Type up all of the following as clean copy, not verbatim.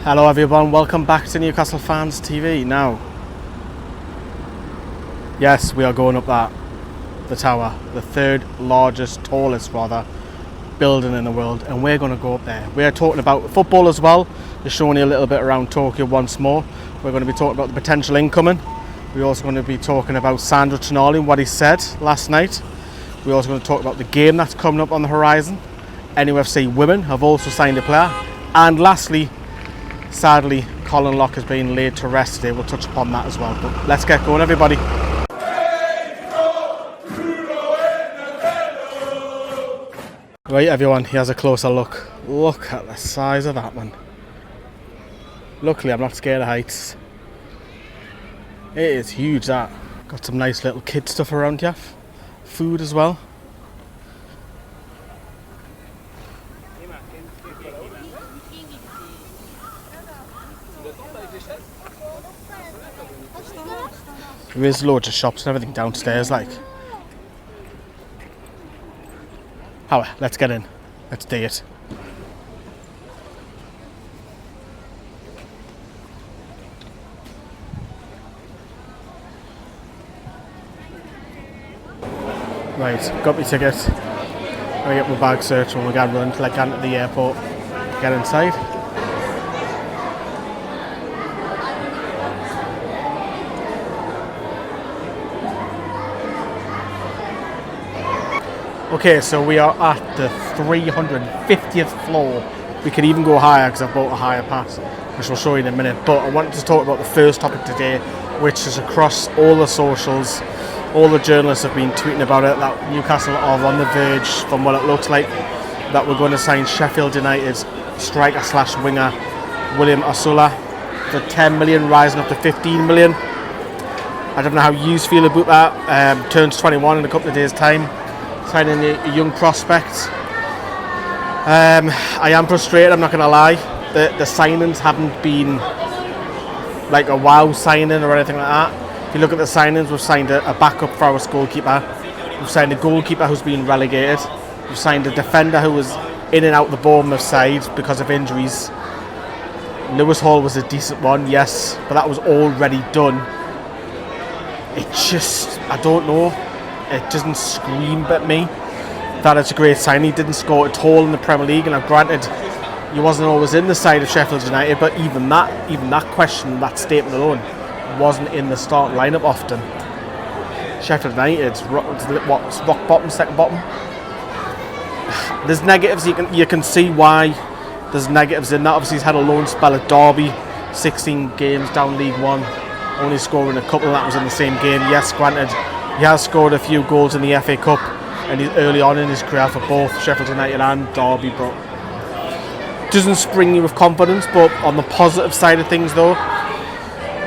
Hello everyone, welcome back to Newcastle Fans TV. Now, yes, we are going up the tower, the third largest, tallest rather, building in the world, and we're going to go up there. We're talking about football as well, just showing you a little bit around Tokyo once more. We're going to be talking about the potential incoming. We're also going to be talking about Sandra Tali and what he said last night. We're also going to talk about the game that's coming up on the horizon. NUFC Women have also signed a player, and lastly, sadly, Colin Locke has been laid to rest today. We'll touch upon that as well. But let's get going, everybody. Right, everyone, here's a closer look. Look at the size of that one. Luckily, I'm not scared of heights. It is huge, that. Got some nice little kid stuff around here. Food as well. There is loads of shops and everything downstairs, like. Howe, let's get in. Let's do it. Right, got my ticket. I get my bag searched when we get run till I can at the airport. Get inside. Okay, so we are at the 350th floor. We could even go higher because I've bought a higher pass, which we'll show you in a minute. But I wanted to talk about the first topic today, which is across all the socials. All the journalists have been tweeting about it, that Newcastle are on the verge, from what it looks like, that we're going to sign Sheffield United striker slash winger William Osula for 10 million, rising up to 15 million. I don't know how you feel about that. Turns 21 in a couple of days' time. Signing a young prospect. I am frustrated, I'm not going to lie. The signings haven't been like a wow signing or anything like that. If you look at the signings, we've signed a backup for our goalkeeper. We've signed a goalkeeper who's been relegated. We've signed a defender who was in and out the Bournemouth side because of injuries. Lewis Hall was a decent one, yes, but that was already done. It just, I don't know. It doesn't scream at me that it's a great signing. He didn't score at all in the Premier League, and I've granted he wasn't always in the side of Sheffield United, but even that question, that statement alone, wasn't in the starting lineup often. Sheffield United's rock bottom, second bottom. There's negatives. You can see why there's negatives in that. Obviously, he's had a loan spell at Derby, 16 games down League One, only scoring a couple. That was in the same game. Yes, granted, he has scored a few goals in the FA Cup and he's early on in his career for both Sheffield United and Derby, but doesn't spring you with confidence. But on the positive side of things, though,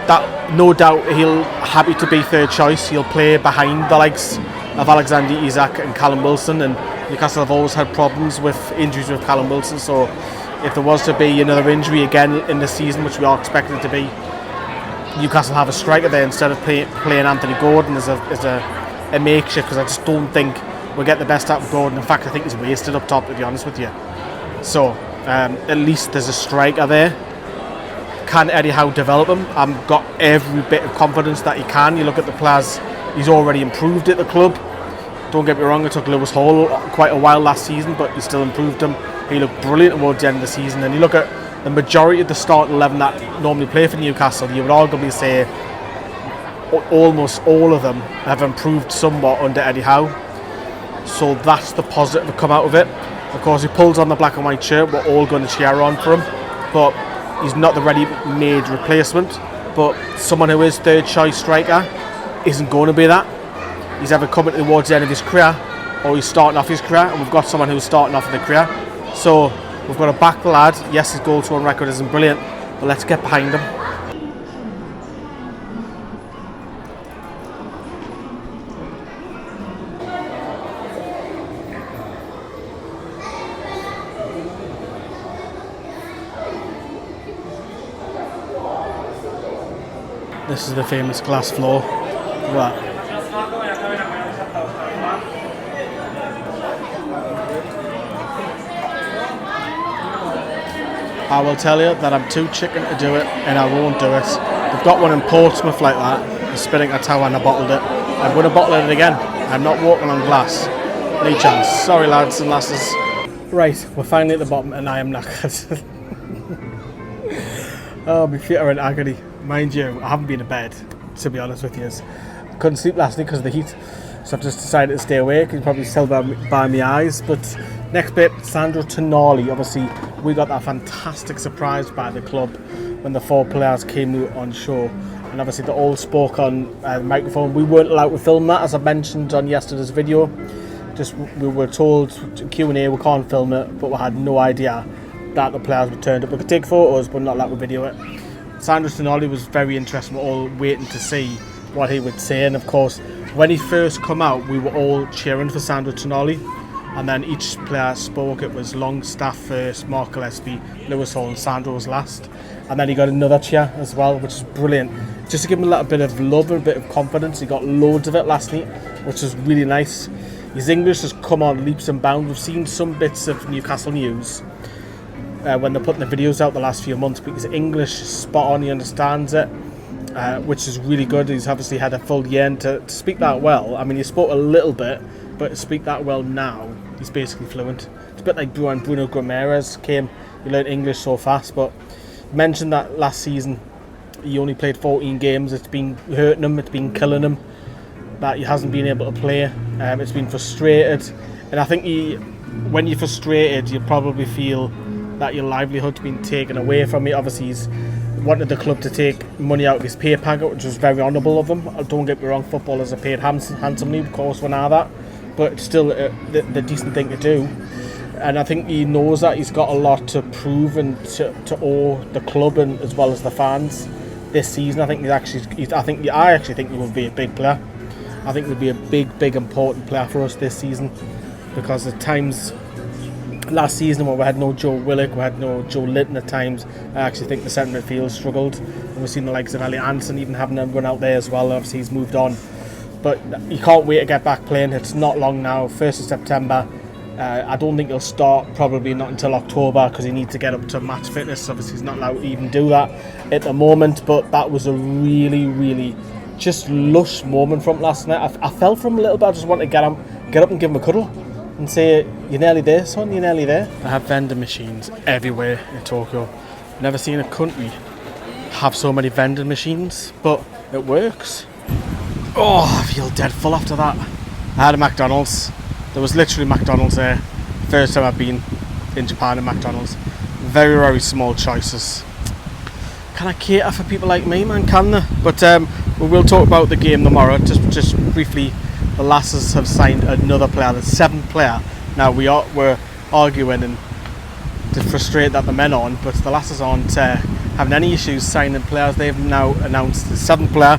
that no doubt he'll happy to be third choice. He'll play behind the likes of Alexander Isak and Callum Wilson, and Newcastle have always had problems with injuries with Callum Wilson, so if there was to be another injury again in the season, which we are expected to be, Newcastle have a striker there instead of playing Anthony Gordon as a makeshift, because I just don't think we'll get the best out of Gordon. In fact, I think he's wasted up top, to be honest with you. So at least there's a striker there. Can Eddie Howe develop him? I've got every bit of confidence that he can. You look at the players he's already improved at the club. Don't get me wrong, it took Lewis Hall quite a while last season, but he still improved him. He looked brilliant towards the end of the season. And you look at the majority of the starting 11 that normally play for Newcastle, you would arguably say almost all of them have improved somewhat under Eddie Howe. So that's the positive to come out of it. Of course, he pulls on the black and white shirt, we're all going to cheer on for him, but he's not the ready-made replacement. But someone who is third choice striker isn't going to be that. He's either coming towards the end of his career or he's starting off his career, and we've got someone who's starting off the career. So we've got to back the lad. Yes, his goal scoring record isn't brilliant, but let's get behind him. This is the famous glass floor. Right. I will tell you that I'm too chicken to do it, and I won't do it. They've got one in Portsmouth like that, the spinning a tower, and I bottled it. I'm going to bottle it again. I'm not walking on glass. No chance. Sorry, lads and lasses. Right, we're finally at the bottom, and I am knackered. Oh, my feet are in agony. Mind you, I haven't been to bed, to be honest with you. I couldn't sleep last night because of the heat, so I've just decided to stay awake. You can probably tell by my eyes. But next bit, Sandra Tali. Obviously, we got that fantastic surprise by the club when the 4 players came on show. And obviously, they all spoke on the microphone. We weren't allowed to film that, as I mentioned on yesterday's video. Just we were told Q&A, we can't film it, but we had no idea that the players were turned up. We could take photos, but not allowed to video it. Sandra Tali was very interesting. We're all waiting to see what he would say. And of course, when he first come out, we were all cheering for Sandra Tali. And then each player spoke. It was Longstaff first, Mark Gillespie, Lewis Hall, and Sandra was last. And then he got another cheer as well, which is brilliant. Just to give him a little bit of love and a bit of confidence. He got loads of it last night, which was really nice. His English has come on leaps and bounds. We've seen some bits of Newcastle news when they're putting the videos out the last few months, but his English is spot on. He understands it, which is really good. He's obviously had a full year, and to speak that well, I mean, he spoke a little bit, but to speak that well now, he's basically fluent. It's a bit like Bruno Guimaraes came. He learned English so fast, but mentioned that last season he only played 14 games. It's been hurting him, it's been killing him, that he hasn't been able to play. It's been frustrated, and I think when you're frustrated, you probably feel that your livelihood's been taken away from you. Obviously, he's wanted the club to take money out of his pay packet, which was very honourable of him. Don't get me wrong, footballers are paid handsomely, of course, when are that, but it's still the decent thing to do. And I think he knows that he's got a lot to prove and to owe the club and as well as the fans this season. I think I actually think he will be a big player. I think he'll be a big important player for us this season, because at times last season when we had no Joe Willock, we had no Joe Linton at times, I actually think the centre midfield struggled. And we've seen the likes of Elliot Anderson even having a run out there as well. Obviously he's moved on, but he can't wait to get back playing. It's not long now, 1st of September. I don't think he'll start, probably not until October, because he needs to get up to match fitness. Obviously he's not allowed to even do that at the moment, but that was a really just lush moment from last night. I fell from a little bit. I just wanted to get up and give him a cuddle and say, you're nearly there, son, you're nearly there. They have vending machines everywhere in Tokyo. Never seen a country have so many vending machines, but it works. Oh, I feel dead full after that. I had a McDonald's. There was literally McDonald's there. First time I've been in Japan in McDonald's. Very small choices. Can I cater for people like me, man? Can they? But we will talk about the game tomorrow. Just briefly, the lasses have signed another player, the 7th player. Now we're arguing and to frustrate that the men aren't, but the lasses aren't having any issues signing players. They've now announced the 7th player,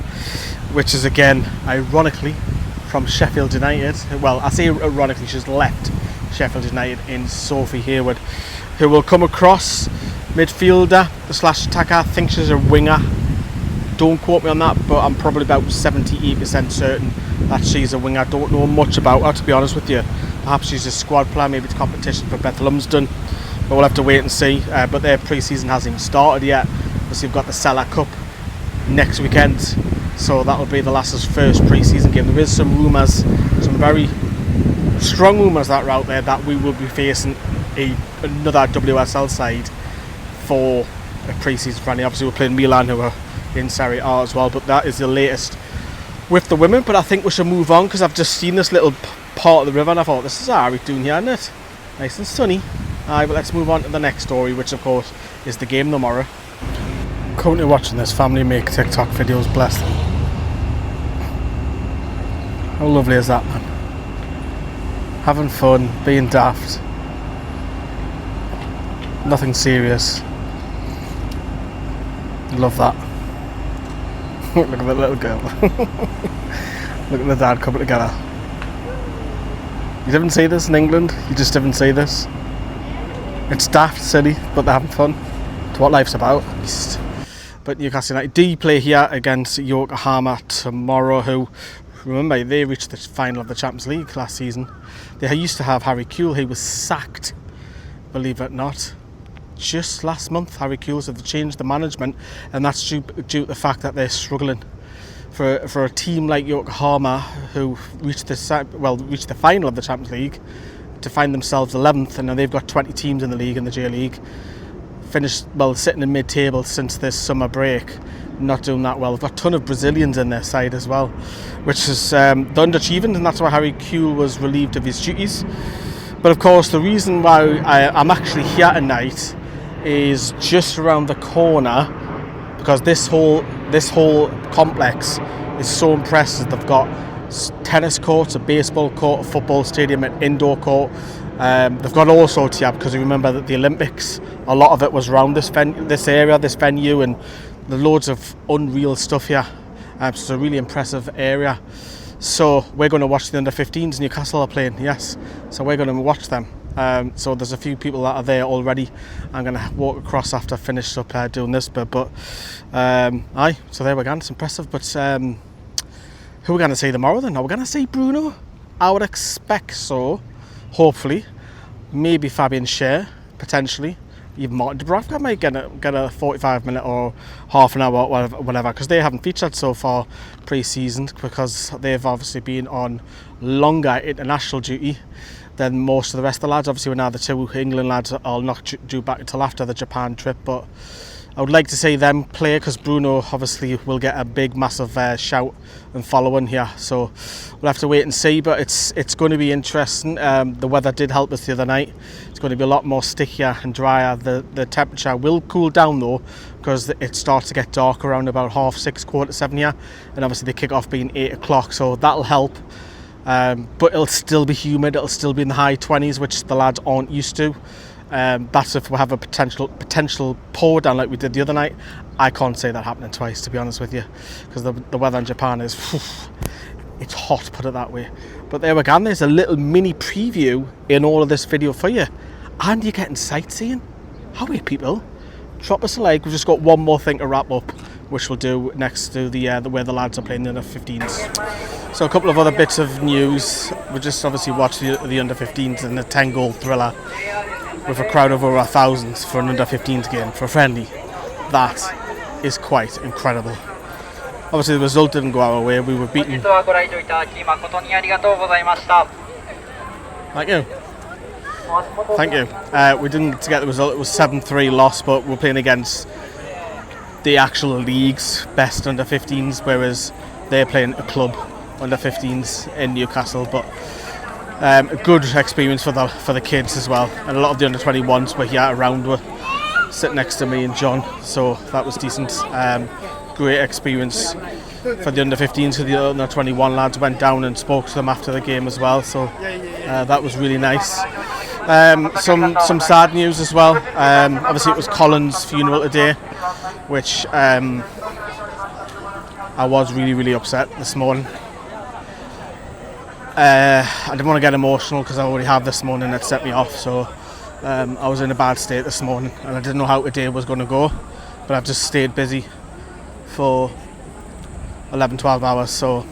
which is again, ironically, from Sheffield United. Well, I say ironically, she's left Sheffield United in Sophie Hayward, who will come across midfielder / attacker. I think she's a winger. Don't quote me on that, but I'm probably about 78% certain that she's a winger. I don't know much about her, to be honest with you. Perhaps she's a squad player, maybe it's competition for Beth Lumsden, but we'll have to wait and see. But their pre-season hasn't even started yet. Obviously, we've got the Salah Cup next weekend, so that'll be the lasses' first pre-season game. There is some rumours, some very strong rumours that are out there, that we will be facing another WSL side for a pre-season friendly. Obviously, we're playing Milan, who are in Serie A as well, but that is the latest with the women. But I think we should move on, because I've just seen this little part of the river and I thought, this is how we're doing here, isn't it? Nice and sunny. But let's move on to the next story, which of course is the game tomorrow. Currently watching this family make TikTok videos, bless them. How lovely is that, man? Having fun, being daft. Nothing serious. Love that. Look at the little girl. Look at the dad couple together. You didn't see this in England. You just didn't see this. It's daft, silly, but they're having fun. It's what life's about. But Newcastle United do play here against Yokohama tomorrow, who, remember, they reached the final of the Champions League last season. They used to have Harry Kewell. He was sacked, believe it or not. just last month, Harry Kuehl said they changed the management, and that's due to the fact that they're struggling. For a team like Yokohama, who reached the final of the Champions League, to find themselves 11th, and now they've got 20 teams in the league, in the J League, finished sitting in mid-table since this summer break, not doing that well. They've got a ton of Brazilians in their side as well, which is the underachieving, and that's why Harry Kuehl was relieved of his duties. But of course, the reason why I'm actually here tonight is just around the corner, because this whole complex is so impressive. They've got tennis courts, a baseball court, a football stadium, an indoor court. They've got all sorts here, because you remember that the Olympics, a lot of it was around this venue, and there's loads of unreal stuff here. So it's a really impressive area. So we're going to watch the under-15s. Newcastle are playing, yes. So we're going to watch them. So there's a few people that are there already. I'm going to walk across after I finish up doing this bit. But so there we go. It's impressive. But who are we going to see tomorrow then? Are we going to see Bruno? I would expect so. Hopefully. Maybe Fabian Schär, potentially. Even Martin Dubravka might get a 45-minute or half an hour or whatever, because they haven't featured so far pre-season, because they've obviously been on longer international duty than most of the rest of the lads. Obviously, we're now the two England lads are not due back until after the Japan trip, but I would like to see them play, because Bruno obviously will get a big, massive shout and following here. So we'll have to wait and see, but it's going to be interesting. The weather did help us the other night. It's going to be a lot more stickier and drier. The temperature will cool down though, because it starts to get dark around about 6:30, 7:15 here, and obviously the kick-off being 8 o'clock, so that'll help. But it'll still be humid. It'll still be in the high 20s, which the lads aren't used to. That's if we have a potential pour down like we did the other night. I can't say that happening twice, to be honest with you, because the weather in Japan is it's hot, put it that way. But there we go, there's a little mini preview in all of this video for you, and you're getting sightseeing. How are you, people? Drop us a like. We've just got one more thing to wrap up, which we'll do next to the where the lads are playing the under-15s. So a couple of other bits of news. We just obviously watched the under-15s and the 10-goal thriller with a crowd of over 1,000 for an under-15s game, for a friendly. That is quite incredible. Obviously the result didn't go our way. We were beaten. Thank you. Thank you. We didn't get the result. It was 7-3 loss, but we're playing against the actual league's best under-15s, whereas they're playing a club under-15s in Newcastle. But a good experience for the kids as well, and a lot of the under-21s were here around, were sitting next to me and John, so that was decent. Great experience for the under-15s, because the under-21 lads went down and spoke to them after the game as well, so that was really nice. Some sad news as well. Obviously it was Colin's funeral today, which I was really upset this morning. I didn't want to get emotional, because I already have this morning. It set me off, so I was in a bad state this morning, and I didn't know how today was going to go, but I've just stayed busy for 11-12 hours, so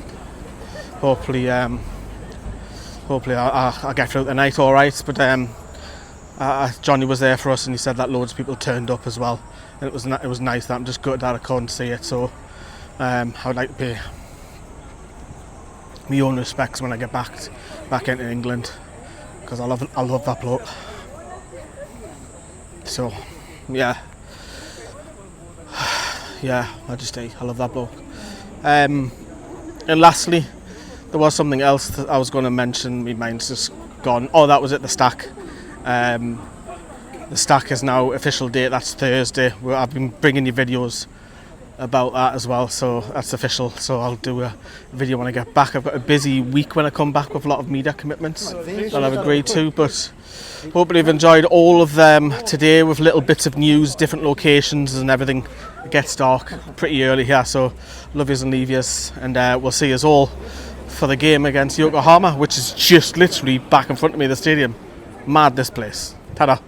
hopefully I'll get through the night all right. But Johnny was there for us, and he said that loads of people turned up as well, and it was nice. That I'm just gutted that I couldn't see it, so I would like to pay my own respects when I get back into England, because I love that bloke. So yeah, I love that bloke. And lastly, there was something else that I was going to mention. My mind's just gone. Oh, that was it. The stack. The stack is now official date. That's Thursday. I've been bringing you videos about that as well, so that's official. So I'll do a video when I get back. I've got a busy week when I come back with a lot of media commitments that I've agreed to, but hopefully you've enjoyed all of them today, with little bits of news, different locations and everything. It gets dark pretty early here, so love yous and leave yous, and we'll see us all for the game against Yokohama, which is just literally back in front of me, the stadium. Mad, this place. Ta-da.